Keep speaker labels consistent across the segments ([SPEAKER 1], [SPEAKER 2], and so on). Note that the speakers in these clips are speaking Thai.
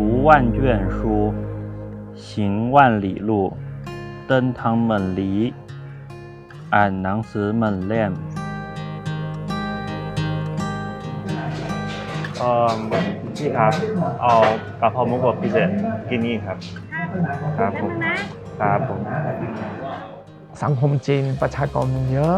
[SPEAKER 1] 读万卷书，行万里路，登堂门离，อ่านหนังสือเหมือนเล่มพี่ครับเอากะเพราหมูกรอบพิเศษกินนี่ครับครับผมครับผม
[SPEAKER 2] สังคมจีนประชากรมันเยอะ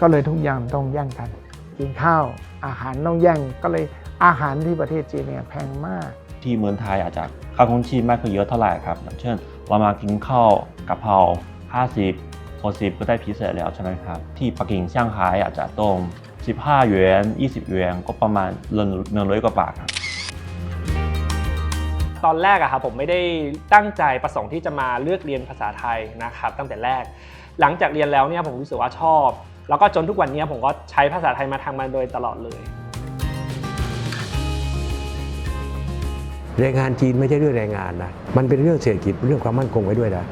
[SPEAKER 2] ก็เลยทุกอย่างต้องแย่งกันกินข้าวอาหารต้องแย่งก็เลยอาหารที่ประเทศจีนเนี่ยแพงมาก
[SPEAKER 1] ที่เมืองไทยอาจจะค่าครองชีพไม่ค่อยเยอะเท่าไหร่ครับอย่างเช่นเรามากินข้าวกะเพรา50 60ก็ได้พิเศษแล้วใช่ไหมครับที่ปักกิ่งเซี่ยงไฮ้อาจจะต้อง15หยวน20หยวนก็ประมาณ100กว่าบาทครับ
[SPEAKER 3] ตอนแรกอะครับผมไม่ได้ตั้งใจประสงค์ที่จะมาเลือกเรียนภาษาไทยนะครับตั้งแต่แรกหลังจากเรียนแล้วเนี่ยผมรู้สึกว่าชอบแล้วก็จนทุกวันนี้ผมก็ใช้ภาษาไทยมาทำมาโดยตลอดเลย
[SPEAKER 4] แรงงานจีนไม่ใช่เรื่องแรงงานนะมันเป็นเรื่องเศรษฐกิจเรื่องความมั่นคงไว้ด้วยนะ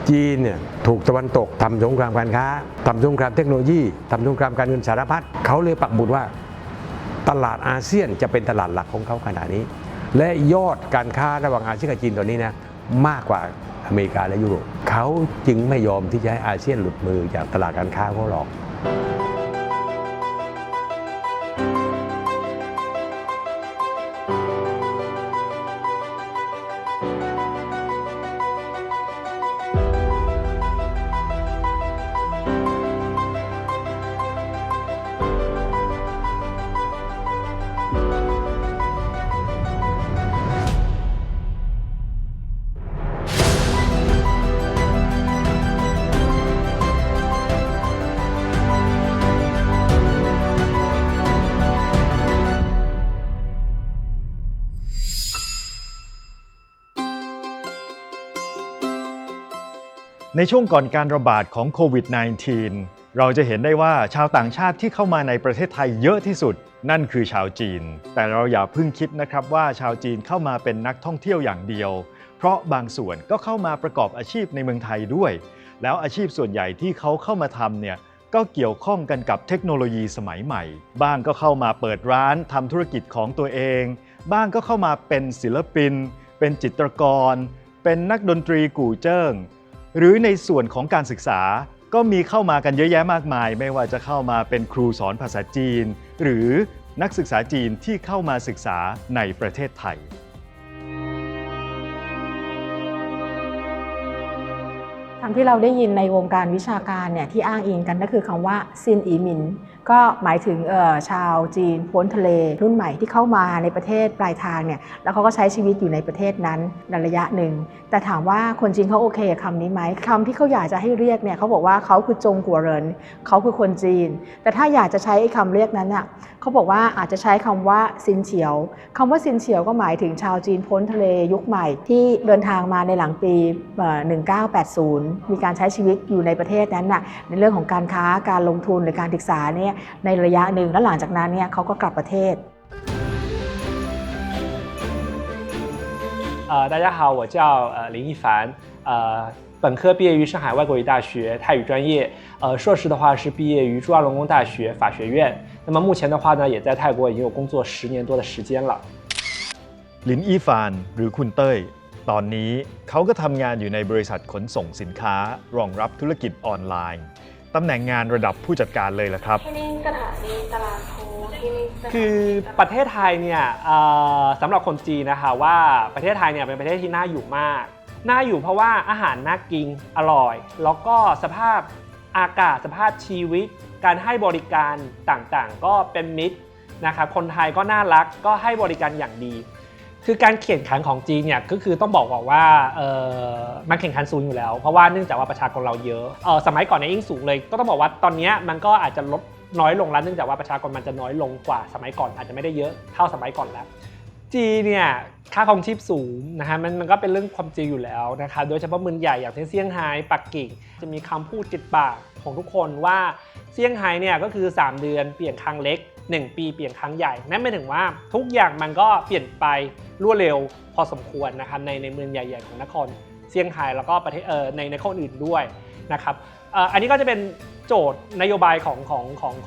[SPEAKER 4] จีนเนี่ยถูกตะวันตกทำสงครามการค้าทำสงครามเทคโนโลยีทำสงครามการเงินสารพัดเขาเลยปักหมุดว่าตลาดอาเซียนจะเป็นตลาดหลักของเขาขณะนี้และยอดการค้าระหว่างอาเซียนกับจีนตอนนี้นะมากกว่าอเมริกาและยุโรปเขาจึงไม่ยอมที่จะให้อาเซียนหลุดมือจากตลาดการค้าเขาหรอก
[SPEAKER 5] ในช่วงก่อนการระบาดของโควิด -19 เราจะเห็นได้ว่าชาวต่างชาติที่เข้ามาในประเทศไทยเยอะที่สุดนั่นคือชาวจีนแต่เราอย่าเพิ่งคิดนะครับว่าชาวจีนเข้ามาเป็นนักท่องเที่ยวอย่างเดียวเพราะบางส่วนก็เข้ามาประกอบอาชีพในเมืองไทยด้วยแล้วอาชีพส่วนใหญ่ที่เขาเข้ามาทำเนี่ยก็เกี่ยวข้องกันกับเทคโนโลยีสมัยใหม่บ้างก็เข้ามาเปิดร้านทำธุรกิจของตัวเองบ้างก็เข้ามาเป็นศิลปินเป็นจิตรกรเป็นนักดนตรีกู่เจิ้งหรือในส่วนของการศึกษาก็มีเข้ามากันเยอะแยะมากมายไม่ว่าจะเข้ามาเป็นครูสอนภาษาจีนหรือนักศึกษาจีนที่เข้ามาศึกษาในประเทศไทย
[SPEAKER 6] คำที่เราได้ยินในวงการวิชาการเนี่ยที่อ้างอิงกันก็คือคำว่าซินอีหมินก็หมายถึงชาวจีนพ้นทะเลรุ่นใหม่ที่เข้ามาในประเทศปลายทางเนี่ยแล้วเขาก็ใช้ชีวิตอยู่ในประเทศนั้นในระยะหนึ่งแต่ถามว่าคนจีนเขาโอเคกับคำนี้ไหมคำที่เขาอยากจะให้เรียกเนี่ยเขาบอกว่าเขาคือจงกัวเหรินเขาคือคนจีนแต่ถ้าอยากจะใช้คำเรียกนั้นน่ะเขาบอกว่าอาจจะใช้คำว่าซินเฉียวคำว่าซินเฉียวก็หมายถึงชาวจีนพ้นทะเลยุคใหม่ที่เดินทางมาในหลังปี1980มีการใช้ชีวิตอยู่ในประเทศนั้นน่ะในเรื่องของการค้าการลงทุนหรือการศึกษาเนี่ยในระยะหนึ่งแล้วหลังจากนั้นเนี่ยเขาก็กลับประเทศ
[SPEAKER 3] 大家好，我叫林一凡，本科毕业于上海外国语大学泰语专业，硕士的话是毕业于中央龙工大学法学院。那么目前的话呢，也在泰国已经有工作10年多的时间了。
[SPEAKER 5] ลินอี้ฟานหรือคุณเต้ยตอนนี้เขาก็ทำงานอยู่ในบริษัทขนส่งสินค้ารองรับธุรกิจออนไลน์ตำแหน่งงานระดับผู้จัดการเลยล่ะครับ
[SPEAKER 3] ที่นี่สถานีตลาดโพคือประเทศไทยเนี่ยสำหรับคนจีนนะคะว่าประเทศไทยเนี่ยเป็นประเทศที่น่าอยู่มากน่าอยู่เพราะว่าอาหารน่ากินอร่อยแล้วก็สภาพอากาศสภาพชีวิตการให้บริการต่างๆก็เป็นมิตรนะคะคนไทยก็น่ารักก็ให้บริการอย่างดีคือการแข่งขันของจีนเนี่ยก็คือต้องบอกว่ามันแข่งขันสูงอยู่แล้วเพราะว่าเนื่องจากว่าประชากรเราเยอะสมัยก่อนเนี่ยยิ่งสูงเลยก็ต้องบอกว่าตอนนี้มันก็อาจจะลดน้อยลงแล้วเนื่องจากว่าประชากรมันจะน้อยลงกว่าสมัยก่อนอาจจะไม่ได้เยอะเท่าสมัยก่อนแล้วจีนเนี่ยค่าครองชีพสูงนะฮะมันก็เป็นเรื่องความจริงอยู่แล้วนะคะโดยเฉพาะเมืองใหญ่อย่างเช่นเซี่ยงไฮ้ปักกิ่งจะมีคำพูดติดปากของทุกคนว่าเซี่ยงไฮ้เนี่ยก็คือ3เดือนเปลี่ยนครั้งเล็ก1ปีเปลี่ยนครั้งใหญ่นั่นหมายถึงว่าทุกอย่างมันก็เปลี่ยนไปรวดเร็วพอสมควรนะครับในเมืองใหญ่ๆของนครเซี่ยงไฮ้แล้วก็ประเทศในนครอื่นด้วยนะครับ อันนี้ก็จะเป็นโจทย์นโยบาย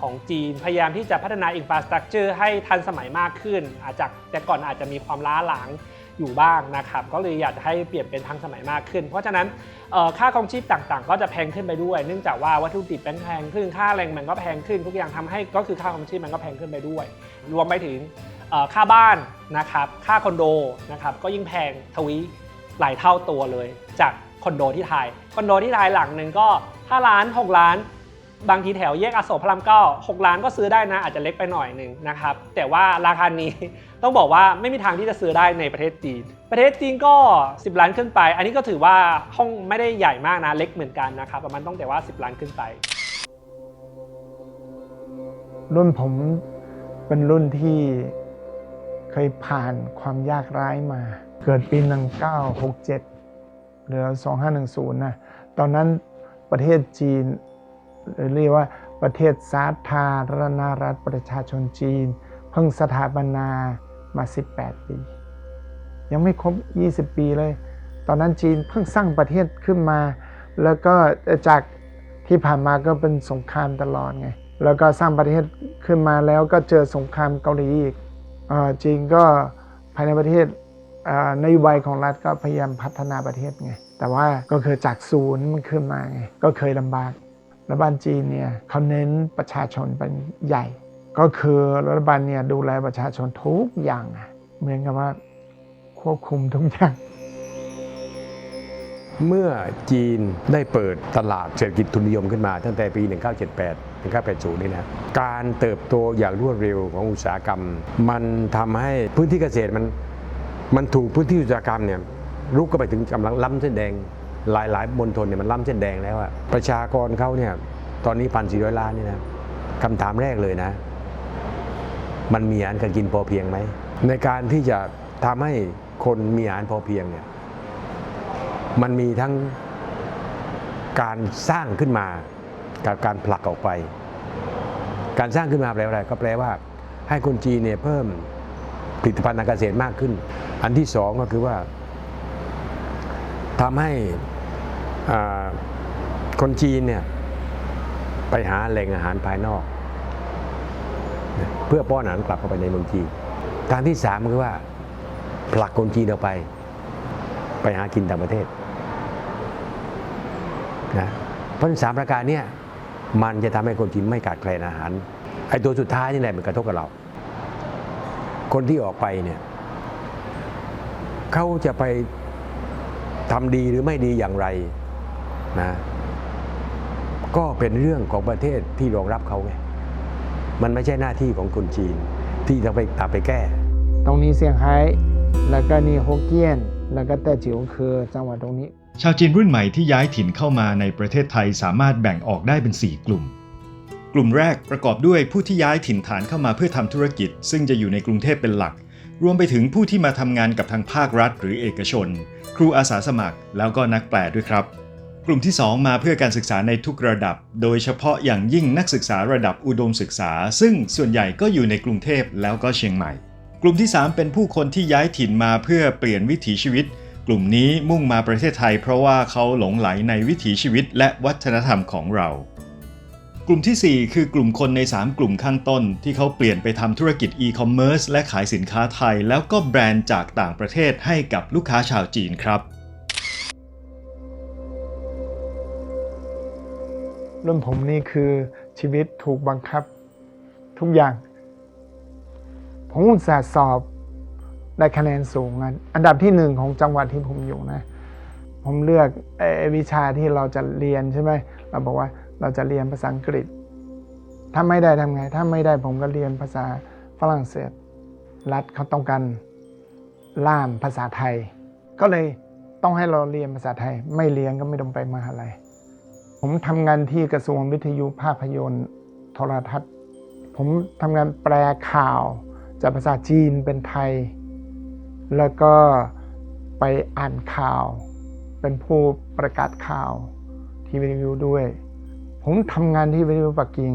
[SPEAKER 3] ของจีนพยายามที่จะพัฒนาอินฟราสตรักเจอร์ให้ทันสมัยมากขึ้นจากแต่ก่อนอาจจะมีความล้าหลังอยู่บ้างนะครับก็เลยอยากให้เปลี่ยนเป็นทันสมัยมากขึ้นเพราะฉะนั้นค่าครองชีพต่างๆก็จะแพงขึ้นไปด้วยเนื่องจากว่าวัตถุดิบแพงขึ้นค่าแรงมันก็แพงขึ้นทุกอย่างทำให้ก็คือค่าครองชีพมันก็แพงขึ้นไปด้วยรวมไปถึงค่าบ้านนะครับค่าคอนโดนะครับก็ยิ่งแพงทวีหลายเท่าตัวเลยจากคอนโดที่ไทยหลังหนึ่งก็5 ล้าน6 ล้านบางทีแถวแยกอโศกพระราม 9 6 ล้านก็ซื้อได้นะอาจจะเล็กไปหน่อยหนึ่งนะครับแต่ว่าราคานี้ต้องบอกว่าไม่มีทางที่จะซื้อได้ในประเทศจีนก็10 ล้านขึ้นไปอันนี้ก็ถือว่าห้องไม่ได้ใหญ่มากนะเล็กเหมือนกันนะครับประมาณต้องแต่ว่า10 ล้านขึ้นไป
[SPEAKER 2] รุ่นผมเป็นรุ่นที่เคยผ่านความยากไร้มาเกิดปี1967หรือ2510นะตอนนั้นประเทศจีนเรียกว่าประเทศสาธารณรัฐประชาชนจีนเพิ่งสถาปนามา18 ปียังไม่ครบ20 ปีเลยตอนนั้นจีนเพิ่งสร้างประเทศขึ้นมาแล้วก็จากที่ผ่านมาก็เป็นสงครามตลอดไงแล้วก็สร้างประเทศขึ้นมาแล้วก็เจอสงครามเกาหลีอีกจีนก็ภายในประเทศนโยบายของรัฐก็พยายามพัฒนาประเทศไงแต่ว่าก็คือจากศูนย์มันขึ้นมาไงก็เคยลำบากรัฐบาลจีนเนี่ยเขาเน้นประชาชนเป็นใหญ่ก็คือรัฐบาลเนี่ยดูแลประชาชนทุกอย่างเหมือนกับว่าควบคุมทุกอย่าง
[SPEAKER 4] เมื่อจีนได้เปิดตลาดเศรษฐกิจทุนนิยมขึ้นมาตั้งแต่ปี 1978-1980 นี่นะการเติบโตอย่างรวดเร็วของอุตสาหกรรมมันทำให้พื้นที่เกษตรมันถูกพื้นที่อุตสาหกรรมเนี่ยลุกก็ไปถึงกำลังล้ำเส้นแดงหลายมณฑลเนี่ยมันล้ำเส้นแดงแล้วอะประชากรเขาเนี่ยตอนนี้ 1,400 ล้านนี่นะคำถามแรกเลยนะมันมีอาหารการกินพอเพียงไหมในการที่จะทำให้คนมีอาหารพอเพียงเนี่ยมันมีทั้งการสร้างขึ้นมากับการผลักออกไปการสร้างขึ้นมาแปลว่าอะไรก็แปลว่าให้คนจีนเนี่ยเพิ่มผลิตภัณฑ์ทางเกษตรมากขึ้นอันที่สองก็คือว่าทำให้คนจีนเนี่ยไปหาแหล่งอาหารภายนอกเพื่อป้อนอาหารกลับเข้าไปในเมืองจีนทางที่สามคือว่าผลักคนจีนออกไปหากินต่างประเทศนะเพราะ3 ประการนี้มันจะทำให้คนจีนไม่ขาดแคลนอาหารไอ้ตัวสุดท้ายนี่แหละมันกระทบกับเราคนที่ออกไปเนี่ยเขาจะไปทำดีหรือไม่ดีอย่างไรนะก็เป็นเรื่องของประเทศที่รองรับเขาไงมันไม่ใช่หน้าที่ของคนจีนที่จะไปตามไปแก้
[SPEAKER 2] ตรงนี้เซี่ยงไฮ้แล้วก็นี่ฮกเกี้ยนแล้วก็แต้จิ๋วคือจังหวัดตรงนี้
[SPEAKER 5] ชาวจีนรุ่นใหม่ที่ย้ายถิ่นเข้ามาในประเทศไทยสามารถแบ่งออกได้เป็น 4 กลุ่มกลุ่มแรกประกอบด้วยผู้ที่ย้ายถิ่นฐานเข้ามาเพื่อทำธุรกิจซึ่งจะอยู่ในกรุงเทพเป็นหลักรวมไปถึงผู้ที่มาทำงานกับทางภาครัฐหรือเอกชนครูอาสาสมัครแล้วก็นักแปลด้วยครับกลุ่มที่ 2มาเพื่อการศึกษาในทุกระดับโดยเฉพาะอย่างยิ่งนักศึกษาระดับอุดมศึกษาซึ่งส่วนใหญ่ก็อยู่ในกรุงเทพแล้วก็เชียงใหม่กลุ่มที่ 3เป็นผู้คนที่ย้ายถิ่นมาเพื่อเปลี่ยนวิถีชีวิตกลุ่มนี้มุ่งมาประเทศไทยเพราะว่าเขาหลงไหลในวิถีชีวิตและวัฒนธรรมของเรากลุ่มที่ 4คือกลุ่มคนใน3 กลุ่มข้างต้นที่เขาเปลี่ยนไปทำธุรกิจอีคอมเมิร์ซและขายสินค้าไทยแล้วก็แบรนด์จากต่างประเทศให้กับลูกค้าชาวจีนครับ
[SPEAKER 2] รุ่นผมนี่คือชีวิตถูกบังคับทุกอย่างผมอุตส่าห์สอบได้คะแนนสูงอันดับที่1ของจังหวัดที่ผมอยู่นะผมเลือกวิชาที่เราจะเรียนใช่ไหมเราบอกว่าเราจะเรียนภาษาอังกฤษถ้าไม่ได้ทำไงถ้าไม่ได้ผมก็เรียนภาษาฝรั่งเศสรัฐเขาต้องการล่ามภาษาไทยก็เลยต้องให้เราเรียนภาษาไทยไม่เรียนก็ไม่ต้องไปมหาลัยผมทำงานที่กระทรวงวิทยุภาพยนตร์โทรทัศน์ผมทำงานแปลข่าวจากภาษาจีนเป็นไทยแล้วก็ไปอ่านข่าวเป็นผู้ประกาศข่าวที่วิทยุด้วยผมทำงานที่วิทยุปักกิ่ง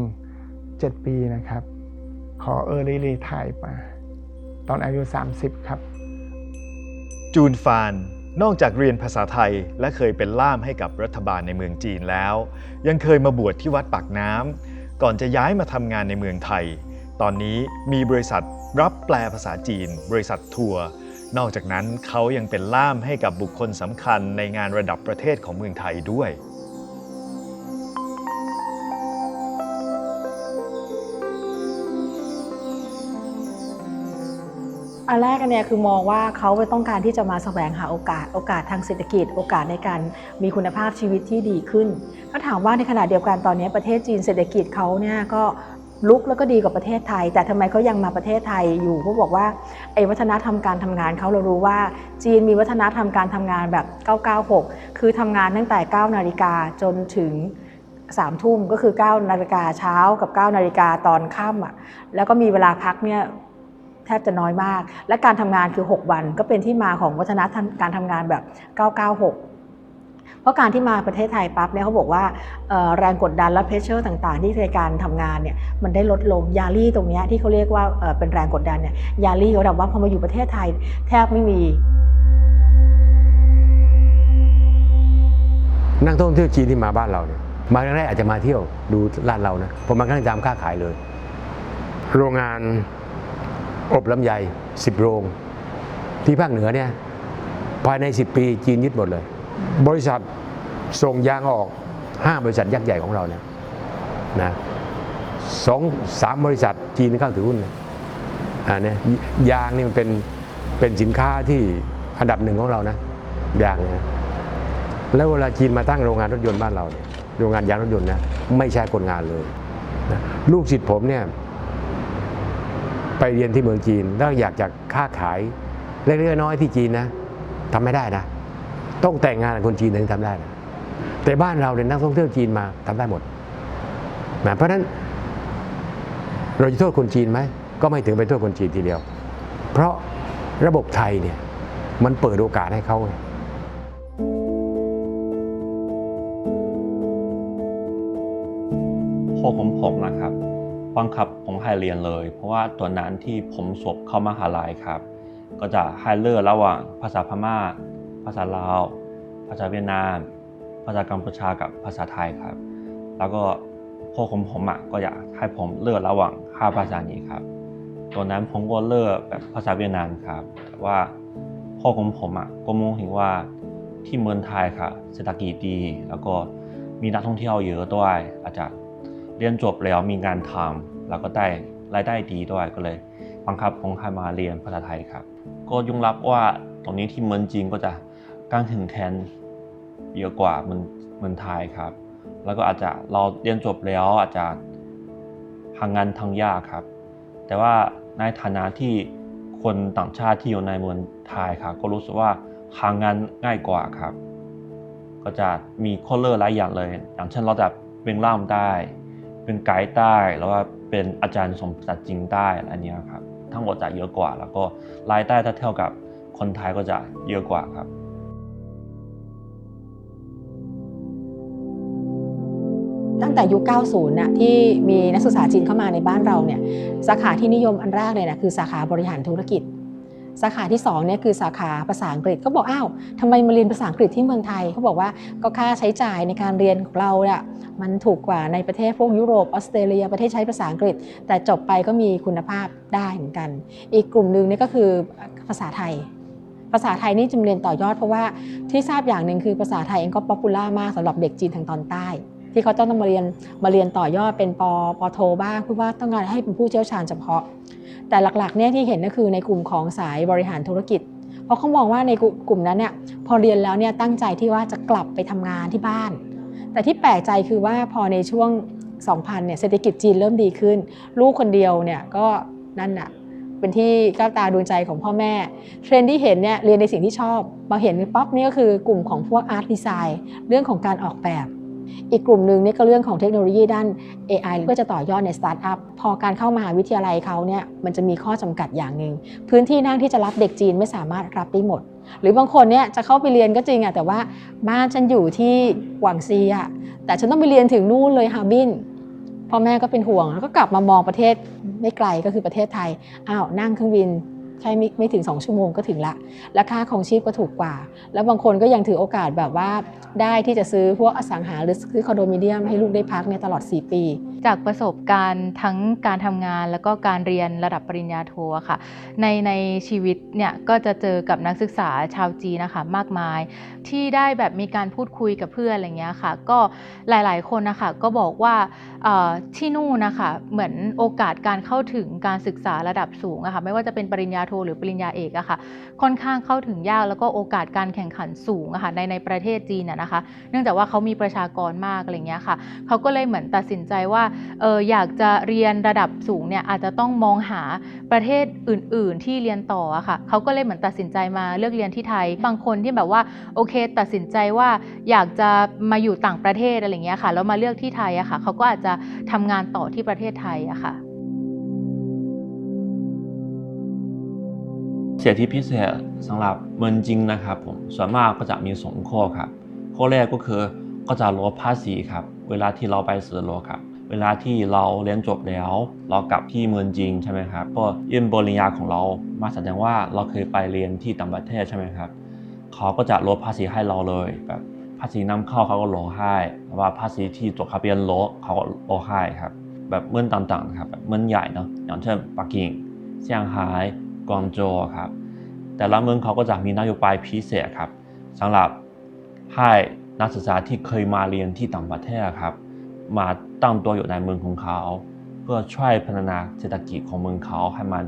[SPEAKER 2] 7 ปีนะครับขอEarly Retireมาตอนอายุ30ครับ
[SPEAKER 5] จูนฟาน นอกจากเรียนภาษาไทยและเคยเป็นล่ามให้กับรัฐบาลในเมืองจีนแล้วยังเคยมาบวชที่วัดปากน้ำก่อนจะย้ายมาทำงานในเมืองไทยตอนนี้มีบริษัทรับแปลภาษาจีนบริษัททัวร์นอกจากนั้นเขายังเป็นล่ามให้กับบุคคลสำคัญในงานระดับประเทศของเมืองไทยด้วย
[SPEAKER 6] อันแรกเนี่ยคือมองว่าเขาต้องการที่จะมาแสวงหาโอกาสทางเศรษฐกิจโอกาสในการมีคุณภาพชีวิตที่ดีขึ้นถ้าถามว่าในขณะเดียวกันตอนนี้ประเทศจีนเศรษฐกิจเขาเนี่ยก็ลุกแล้วก็ดีกว่าประเทศไทยแต่ทำไมเขายังมาประเทศไทยอยู่เขาบอกว่าไอ้วัฒนธรรมการทำงานเขาเรารู้ว่าจีนมีวัฒนธรรมการทำงานแบบ996คือทำงานตั้งแต่9 นาฬิกาจนถึง3 ทุ่มก็คือ9 นาฬิกาเช้ากับ9 นาฬิกาตอนค่ำอ่ะแล้วก็มีเวลาพักเนี่ยแทบจะน้อยมากและการทำงานคือ6 วันก็เป็นที่มาของวัฒนธรรมการทำงานแบบ996เพราะการที่มาประเทศไทยปั๊บเนี่ยเขาบอกว่าแรงกดดันและเพรสเชอร์ต่างๆที่ในการทำงานเนี่ยมันได้ลดลงยาลี่ตรงนี้ที่เขาเรียกว่าเป็นแรงกดดันเนี่ยยาลี่เขาบอกว่าพอมาอยู่ประเทศไทยแทบไม่มี
[SPEAKER 4] นักท่องเที่ยวจีนที่มาบ้านเราเนี่ยมาครั้งแรกอาจจะมาเที่ยวดูร้านเรานะพอมาครั้งจำค้าขายเลยโรงงานอบลำไย10 โรงที่ภาคเหนือเนี่ยภายใน10 ปีจีนยึดหมดเลยบริษัทส่งยางออก5 บริษัทยักษ์ใหญ่ของเราเนี่ยนะ2-3 บริษัทจีนเข้าถือหุ้นเนี่ยยางนี่มันเป็นสินค้าที่อันดับ 1ของเรานะยางเนี่ยแล้วเวลาจีนมาตั้งโรงงานรถยนต์บ้านเราเนี่ยโรงงานยางรถยนต์นะไม่ใช่คนงานเลยนะลูกศิษย์ผมเนี่ยไปเรียนที่เมืองจีนแล้วอยากจะค้าขายเล็กๆน้อยๆที่จีนนะทำไม่ได้นะต้องแต่งงานกับคนจีนถึงทำได้นะแต่บ้านเราเนี่ยนักท่องเที่ยวจีนมาทำได้หมดนะเพราะฉะนั้นเราจะโทษคนจีนไหมก็ไม่ถึงไปโทษคนจีนทีเดียวเพราะระบบไทยเนี่ยมันเปิดโอกาสให้เขา
[SPEAKER 1] พ่อของผมนะครับบังคับผมให้เรียนเลยเพราะว่าตอนนั้นที่ผมสอบเข้ามหาลัยครับก็จะให้เลือกระหว่างภาษาพม่าภาษาลาวภาษาเวียดนามภาษากัมพูชากับภาษาไทยครับแล้วก็พ่อของผมก็อยากให้ผมเลือกระหว่าง5 ภาษานี้ครับตอนนั้นผมก็เลือกแบบภาษาเวียดนามครับแต่ว่าพ่อของผมก็มองเห็นว่าที่เมืองไทยค่ะเศรษฐกิจดีแล้วก็มีนักท่องเที่ยวเยอะด้วยอาจจะเรียนจบแล้วมีงานทำแล้วก็ได้รายได้ดีด้วยก็เลยบังคับผมให้มาเรียนภาษาไทยครับก็ยอมรับว่าตรงนี้ที่เมืองจีนก็จะการแข่งขันเยอะกว่าเมืองไทยครับแล้วก็อาจจะเราเรียนจบแล้วอาจจะหางานทางยากครับแต่ว่าในฐานะที่คนต่างชาติที่อยู่ในเมืองไทยครับก็รู้สึกว่าหางานง่ายกว่าครับก็จะมีข้อเลือกหลายอย่างเลยอย่างเช่นเราจะเป็นล่ามได้เป็นไกด์ได้แล้วว่าเป็นอาจารย์สอนภาษาจีนได้อันนี้ครับทั้งหมดจะเยอะกว่าแล้วก็รายได้ถ้าเทียบกับคนไทยก็จะเยอะกว่าครับ
[SPEAKER 6] ตั้งแต่ยุค 90 น่ะที่มีนักศึกษาจีนเข้ามาในบ้านเราเนี่ยสาขาที่นิยมอันแรกเลยนะคือสาขาบริหารธุรกิจสาขาที่2เนี่ยคือสาขาภาษาอังกฤษเขาบอกอ้าวทำไมมาเรียนภาษาอังกฤษที่เมืองไทยเขาบอกว่าก็ค่าใช้จ่ายในการเรียนของเราเนี่ยมันถูกกว่าในประเทศพวกยุโรปออสเตรเลียประเทศใช้ภาษาอังกฤษแต่จบไปก็มีคุณภาพได้เหมือนกันอีกกลุ่มนึงนี่ก็คือภาษาไทยนี่จะเรียนต่อยอดเพราะว่าที่ทราบอย่างหนึ่งคือภาษาไทยเองก็ป๊อปปูล่ามากสำหรับเด็กจีนทางตอนใต้ที่เขาต้องมาเรียนต่อยอดเป็นปโทบ้างเพื่อว่าต้องการให้เป็นผู้เชี่ยวชาญเฉพาะแต่หลักๆเนี่ยที่เห็นก็คือในกลุ่มของสายบริหารธุรกิจเพราะเขามองว่าในกลุ่มนั้นเนี่ยพอเรียนแล้วเนี่ยตั้งใจที่ว่าจะกลับไปทำงานที่บ้านแต่ที่แปลกใจคือว่าพอในช่วง 2000 เนี่ยเศรษฐกิจจีนเริ่มดีขึ้นลูกคนเดียวเนี่ยก็นั่นน่ะเป็นที่ก้าวตาดวงใจของพ่อแม่เทรนด์ที่เห็นเนี่ยเรียนในสิ่งที่ชอบมาเห็นป๊อปนี่ก็คือกลุ่มของพวกอาร์ตดีไซน์เรื่องของการออกแบบอีกกลุ่มหนึ่งนี่ก็เรื่องของเทคโนโลยีด้าน AI เพื่อจะต่อยอดในสตาร์ทอัพพอการเข้ามหาวิทยาลัยเขาเนี่ยมันจะมีข้อจำกัดอย่างหนึ่งพื้นที่นั่งที่จะรับเด็กจีนไม่สามารถรับได้หมดหรือบางคนเนี่ยจะเข้าไปเรียนก็จริงแต่ว่าบ้านฉันอยู่ที่กวางซีแต่ฉันต้องไปเรียนถึงนู่นเลยฮาร์บินพ่อแม่ก็เป็นห่วงแล้วก็กลับมามองประเทศไม่ไกลก็คือประเทศไทยอ้าวนั่งเครื่องบิน แค่ไม่ถึง2ชั่วโมงก็ถึงละและค่าครองชีพก็ถูกกว่าแล้วบางคนก็ยังถือโอกาสแบบว่าได้ที่จะซื้อพวกอสังหาหรือซื้อคอนโดมิเนียมให้ลูกได้พักเนี่ยตลอด4 ปี
[SPEAKER 7] จากประสบการณ์ทั้งการทำงานแล้วก็การเรียนระดับปริญญาโทค่ะในชีวิตเนี่ยก็จะเจอกับนักศึกษาชาวจีนนะคะมากมายที่ได้แบบมีการพูดคุยกับเพื่อนอะไรเงี้ยค่ะก็หลายๆคนนะคะก็บอกว่าที่นู่นนะคะเหมือนโอกาสการเข้าถึงการศึกษาระดับสูงอะค่ะไม่ว่าจะเป็นปริญญาโทหรือปริญญาเอกอะค่ะค่อนข้างเข้าถึงยากแล้วก็โอกาสการแข่งขันสูงอะค่ะในประเทศจีนนะคะเนื่องจากว่าเขามีประชากรมากอะไรเงี้ยค่ะเขาก็เลยเหมือนตัดสินใจว่าอยากจะเรียนระดับสูงเนี่ยอาจจะต้องมองหาประเทศอื่นๆที่เรียนต่ออะค่ะเขาก็เลยเหมือนตัดสินใจมาเลือกเรียนที่ไทยบางคนที่แบบว่าโอเคตัดสินใจว่าอยากจะมาอยู่ต่างประเทศอะไรเงี้ยค่ะแล้วมาเลือกที่ไทยอะค่ะเขาก็อาจจะทำงานต่อที่ประเทศไทยอะค่ะ
[SPEAKER 1] สิทธิพิเศษสำหรับเมืองจีนนะครับผมส่วนมากก็จะมี2ข้อครับข้อแรกก็คือก็จะลดภาษีครับเวลาที่เราไปซื้อรถครับเวลาที่เราเรียนจบแล้วเรากลับที่เมืองจีนใช่ไหมครับก็ยื่นปริญญาของเรามาแสดงว่าเราเคยไปเรียนที่ต่างประเทศใช่ไหมครับเขาก็จะลดภาษีให้เราเลยแบบภาษีนำเข้าเขาก็ลดให้แต่ว่าภาษีที่จดทะเบียนรถเขาก็ลดให้ครับแบบเมืองต่างๆครับแบบเมืองใหญ่เนาะอย่างเช่นปักกิ่งเซี่ยงไฮ้กวางโจวครับแต่ละเมืองเขาก็จะมีนโยบายพิเศษครับสำหรับให้นักศึกษาที่เคยมาเรียนที่ต่างประเทศครับมาตั้งตัวอยู่ในเมืองของเขาเพื่อช่วยพัฒนาเศรษฐกิจของเมืองเขาให้มัน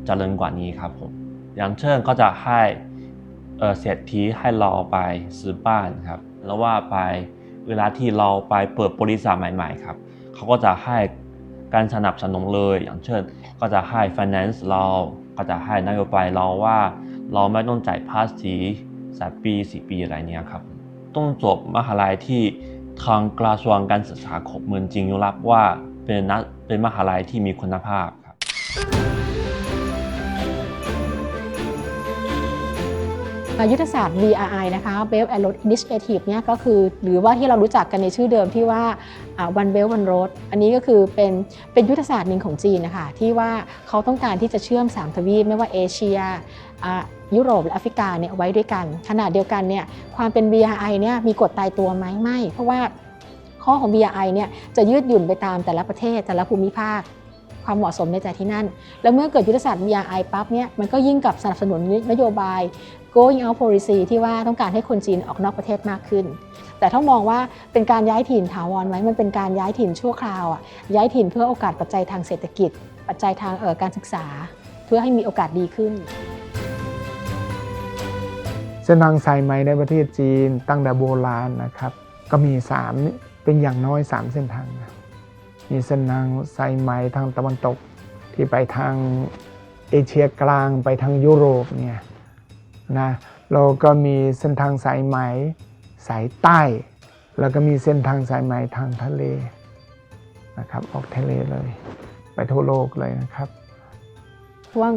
[SPEAKER 1] เจริญกว่านี้ครับผมอย่างเช่นก็จะให้เศรษฐีให้เราไปซื้อบ้านครับแล้วว่าไปเวลาที่เราไปเปิดบริษัทใหม่ๆครับเขาก็จะให้การสนับสนุนเลยอย่างเช่นก็จะให้ finance เราก็จะให้นโยบายเราว่าเราไม่ต้องจ่ายภาษี3 ปี 4 ปีอะไรเนี้ยครับต้องจบมหาลัยที่ทางกระทรวงการศึกษาของเมืองจีนยอมรับว่าเป็นมหาลัยที่มีคุณภาพครับ
[SPEAKER 6] ยุทธศาสตร์ BRI นะคะ Belt and Road Initiative เนี่ยก็คือหรือว่าที่เรารู้จักกันในชื่อเดิมที่ว่า One Belt One Road อันนี้ก็คือเป็นยุทธศาสตร์หนึ่งของจีนนะคะที่ว่าเขาต้องการที่จะเชื่อม3 ทวีปไม่ว่าเอเชียยุโรปและแอฟริกาเนี่ยไว้ด้วยกันขณะเดียวกันเนี่ยความเป็น BRI เนี่ยมีกฎตายตัวไหมไม่เพราะว่าข้อของ BRI เนี่ยจะยืดหยุ่นไปตามแต่ละประเทศแต่ละภูมิภาคความเหมาะสมในแต่ที่นั่นแล้วเมื่อเกิดยุทธศาสตร์ BRI ปั๊บเนี่ยมันก็ยิ่งกับสนับสนุนนโยบาย Going Out Policy ที่ว่าต้องการให้คนจีนออกนอกประเทศมากขึ้นแต่ถ้ามองว่าเป็นการย้ายถิ่นถาวรไหมมันเป็นการย้ายถิ่นชั่วคราวย้ายถิ่นเพื่อโอกาสปัจจัยทางเศรษฐกิจปัจจัยทางการศึกษาเพื่อให้มีโอกาสดีขึ้น
[SPEAKER 2] เส้นทางสายไหมในประเทศจีนตั้งแต่โบราณนะครับก็มี3เป็นอย่างน้อย3เส้นทางนะมีเส้นทางสายไหมทางตะวันตกที่ไปทางเอเชียกลางไปทางยุโรปเนี่ยนะเราก็มีเส้นทางสายไหมสายใต้แล้วก็มีเส้นทางสายไหมทางทะเลนะครับออกทะเลเลยไปทั่วโลกเลยนะครับ
[SPEAKER 6] ช่วง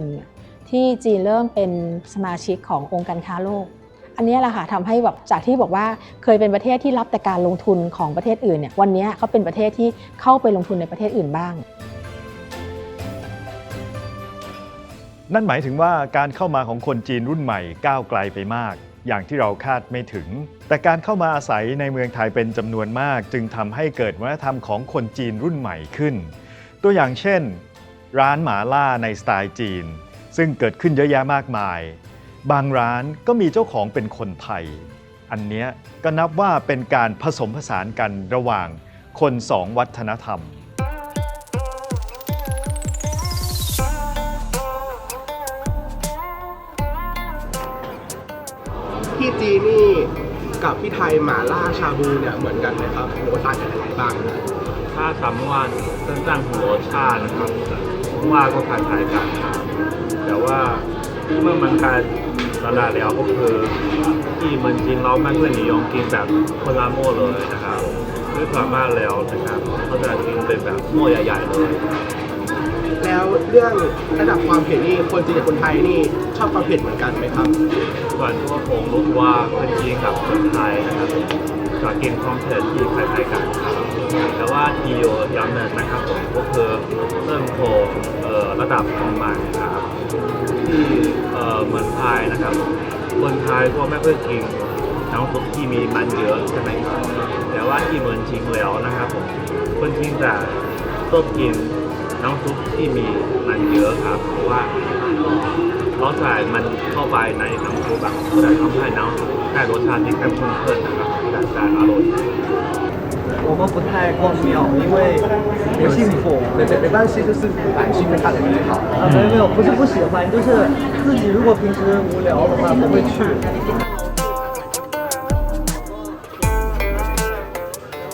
[SPEAKER 6] 2001 ที่จีนเริ่มเป็นสมาชิกขององค์การค้าโลกอันนี้แหละค่ะทำให้แบบจากที่บอกว่าเคยเป็นประเทศที่รับแต่การลงทุนของประเทศอื่นเนี่ยวันนี้เขาเป็นประเทศที่เข้าไปลงทุนในประเทศอื่นบ้าง
[SPEAKER 5] นั่นหมายถึงว่าการเข้ามาของคนจีนรุ่นใหม่ก้าวไกลไปมากอย่างที่เราคาดไม่ถึงแต่การเข้ามาอาศัยในเมืองไทยเป็นจำนวนมากจึงทำให้เกิดวัฒนธรรมของคนจีนรุ่นใหม่ขึ้นตัวอย่างเช่นร้านหมาล่าในสไตล์จีนซึ่งเกิดขึ้นเยอะแยะมากมายบางร้านก็มีเจ้าของเป็นคนไทยอันเนี้ยก็นับว่าเป็นการผสมผสานกันระหว่างคน2 วัฒนธรรม
[SPEAKER 8] ที่จีนนี่กับที่ไทยหม่าล่าชาบูเนี่ยเหมือนกันไหมครับหรือว่าต่างกันยังไงบ้าง
[SPEAKER 9] ถ้าถามว่า真正ของรสชาตินะครับผมว่าก็คล้ายๆกันครับแต่ว่าเมื่อมันการตลาดแล้วก็คือที่มันจริงเราไม่ค่อยนิยมกินแบบคนละหม้อเลยนะครับด้วยความมากแล้วนะครับเขาจะกินเป็นแบบหม้อใหญ่ๆเลย
[SPEAKER 8] แล้วเรื่องระดับความเผ็ดนี่คนจีนกับคนไทยนี่ชอบความเผ็ดเหมือนกันไหมครับ
[SPEAKER 9] ส่วนตัวผมรู้ว่าคนจีนกับคนไทยนะครับจะกินความเผ็ดที่คล้ายๆกันครับแต่ว่าที่อยู่อย่างหนึ่งนะครับผมก็คือเรื่องของระดับของมันครับ ที่เมืองไทยนะครับคนไทยก็ไม่ค่อยกินน้ำซุปที่มีมันเยอะใช่ไหมครับแต่ว่าที่เมืองจีนแล้วนะครับผมคนจีนจะชอบกินน้ำซุปที่มีมันเยอะครับเพราะว่าเราใส่มันเข้าไปในน้ำซุปแบบจะทำให้น้ำซุปได้รสชาติที่เข้มข้นขึ้นนะครับจะอร่อย
[SPEAKER 8] 我们不太逛庙，因为不信佛。没关系，就是百姓会看得更好。没有，不是不喜欢，就是自己如果平时无聊的话不会去。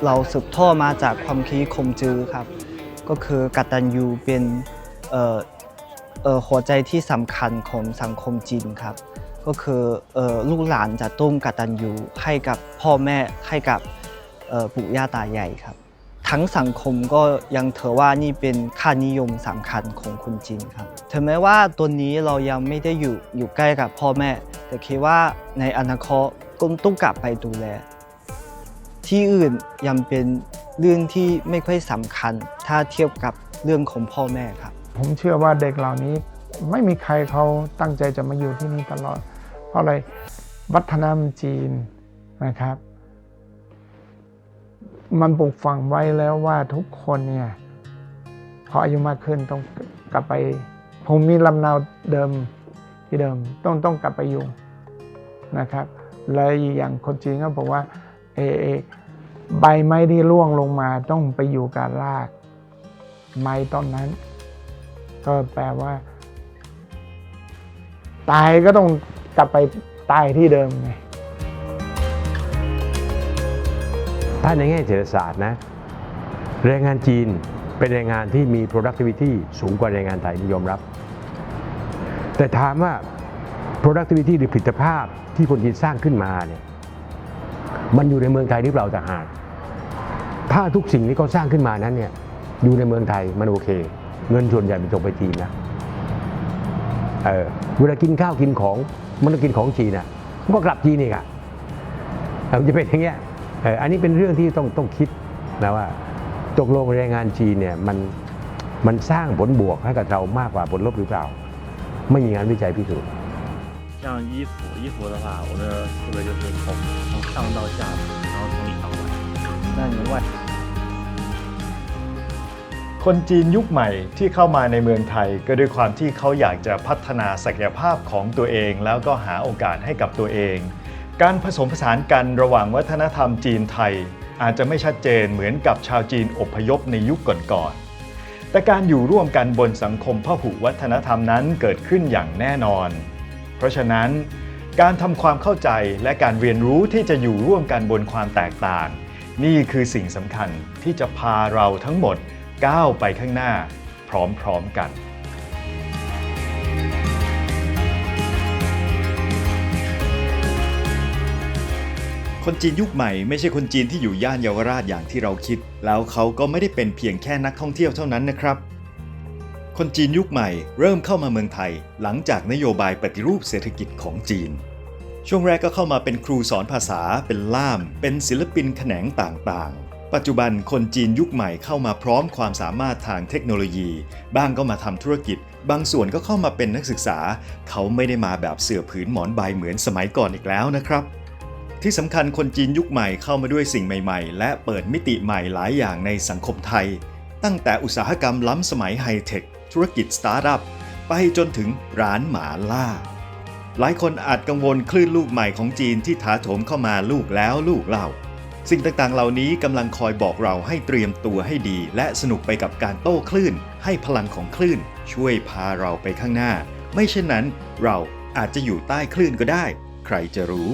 [SPEAKER 8] เราสืบทอดมาจากความคิดคมจือครับก็คือกตัญญูเป็นหัวใจที่สำคัญของสังคมจีนครับก็คือลูกหลานจะต้องกตัญญูให้กับพ่อแม่ให้กับปู่ย่าตายายครับทั้งสังคมก็ยังถือว่านี่เป็นค่านิยมสำคัญของคนจีนครับถึงแม้ว่าตัวนี้เรายังไม่ได้อยู่ใกล้กับพ่อแม่แต่คิดว่าในอนาคตก็ต้องกลับไปดูแลที่อื่นยังเป็นเรื่องที่ไม่ค่อยสำคัญถ้าเทียบกับเรื่องของพ่อแม่ครับ
[SPEAKER 2] ผมเชื่อว่าเด็กเหล่านี้ไม่มีใครเขาตั้งใจจะมาอยู่ที่นี่ตลอดเพราะอะไรวัฒนธรรมจีนนะครับมันปลูกฝังไว้แล้วว่าทุกคนเนี่ยพออายุมากขึ้นต้องกลับไปภูมิลำเนาเดิมที่เดิมต้องกลับไปอยู่นะครับและอย่างคนจีนก็บอกว่าใบไม้ที่ร่วงลงมาต้องไปอยู่กับรากไม้ต้นนั้นก็แปลว่าตายก็ต้องกลับไปตายที่เดิมไง
[SPEAKER 4] ถ้าในแง่เศรษฐศาสตร์นะแรงงานจีนเป็นแรงงานที่มี productivity สูงกว่าแรงงานไทยนิยมรับแต่ถามว่า productivity หรือผลิตภาพที่คนจีนสร้างขึ้นมาเนี่ยมันอยู่ในเมืองไทยหรือเปล่าต่างหากถ้าทุกสิ่งที่เขาสร้างขึ้นมานั้นเนี่ยอยู่ในเมืองไทยมันโอเคเงินส่วนใหญ่มันส่งไปจีนนะเวลากินข้าวกินของมันต้องกินของจีนอ่ะมันก็กลับจีนอีกอ่ะมันจะเป็นอย่างเงี้ยอันนี้เป็นเรื่องที่ต้องคิดนะว่าตกลงแรงงานจีนเนี่ยมันสร้างผลบวกให้กับเรามากกว่าผลลบหรือเปล่าไม่มีงานวิจัยพิสูจน์
[SPEAKER 1] 像衣服的话，我的思维就是从上到下，然后从里到外。那你外
[SPEAKER 5] คนจีนยุคใหม่ที่เข้ามาในเมืองไทยก็ด้วยความที่เขาอยากจะพัฒนาศักยภาพของตัวเองแล้วก็หาโอกาสให้กับตัวเองการผสมผสานกันระหว่างวัฒนธรรมจีนไทยอาจจะไม่ชัดเจนเหมือนกับชาวจีนอพยพในยุคก่อนๆแต่การอยู่ร่วมกันบนสังคมพหุวัฒนธรรมนั้นเกิดขึ้นอย่างแน่นอนเพราะฉะนั้นการทำความเข้าใจและการเรียนรู้ที่จะอยู่ร่วมกันบนความแตกต่างนี่คือสิ่งสำคัญที่จะพาเราทั้งหมดก้าวไปข้างหน้าพร้อมๆกันคนจีนยุคใหม่ไม่ใช่คนจีนที่อยู่ย่านเยาวราชอย่างที่เราคิดแล้วเขาก็ไม่ได้เป็นเพียงแค่นักท่องเที่ยวเท่านั้นนะครับคนจีนยุคใหม่เริ่มเข้ามาเมืองไทยหลังจากนโยบายปฏิรูปเศรษฐกิจของจีนช่วงแรกก็เข้ามาเป็นครูสอนภาษาเป็นล่ามเป็นศิลปินแขนงต่างๆปัจจุบันคนจีนยุคใหม่เข้ามาพร้อมความสามารถทางเทคโนโลยีบ้างก็มาทำธุรกิจบางส่วนก็เข้ามาเป็นนักศึกษาเขาไม่ได้มาแบบเสื่อผืนหมอนใบเหมือนสมัยก่อนอีกแล้วนะครับที่สำคัญคนจีนยุคใหม่เข้ามาด้วยสิ่งใหม่ๆและเปิดมิติใหม่หลายอย่างในสังคมไทยตั้งแต่อุตสาหกรรมล้ำสมัยไฮเทคธุรกิจสตาร์ทอัพไปจนถึงร้านหมาล่าหลายคนอาจกังวลคลื่นลูกใหม่ของจีนที่ถาโถมเข้ามาลูกแล้วลูกเล่าสิ่งต่างๆเหล่านี้กำลังคอยบอกเราให้เตรียมตัวให้ดีและสนุกไปกับการโต้คลื่นให้พลังของคลื่นช่วยพาเราไปข้างหน้าไม่เช่นนั้นเราอาจจะอยู่ใต้คลื่นก็ได้ใครจะรู้